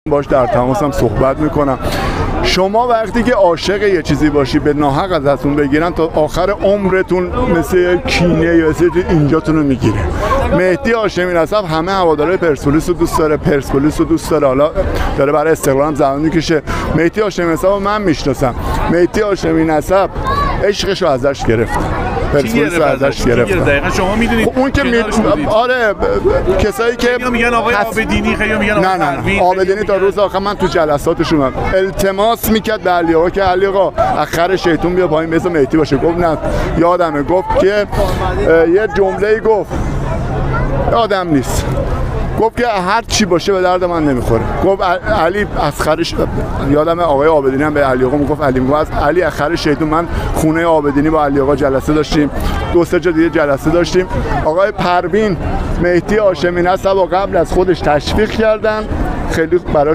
باش در تماسم صحبت میکنم. شما وقتی که عاشق یه چیزی باشی به ناحق ازتون بگیرن تا آخر عمرتون مثل کینه یا مثل اینجاتون رو میگیره. مهدی هاشمی نسب همه هوادارهای پرسپولیس رو دوست داره، پرسپولیس رو دوست داره، حالا داره برای استقلالم زحمت میکشه. مهدی هاشمی نسب رو من میشناسم. مهدی هاشمی نسب عشقش رو ازش گرفت، پرسپولیس رو ازش گرفت. دقیقاً شما میدونید اون که آره کسایی که میگن آقای عابدینی، خیلی میگن آقای نه عابدینی تا روز آخر من تو جلساتشون التماس میکرد به علی آقا که علی آقا اخر شیطون بیا پایین بذار مهدی باشه. گفت نه، یادمه گفت که یه جمله گفت یادم نیست، گفت که هر چی باشه به درد من نمیخوره. گفت علی اسخرش، یادم آقای عابدینی هم به علی آقا میگفت، علی میگفت از علی اسخر شیطون. من خونه عابدینی با علی آقا جلسه داشتیم، 2-3 جا دیگه جلسه داشتیم. آقای پروین مهدی هاشمی نسب قبل از خودش تشویق کردن، خیلی براش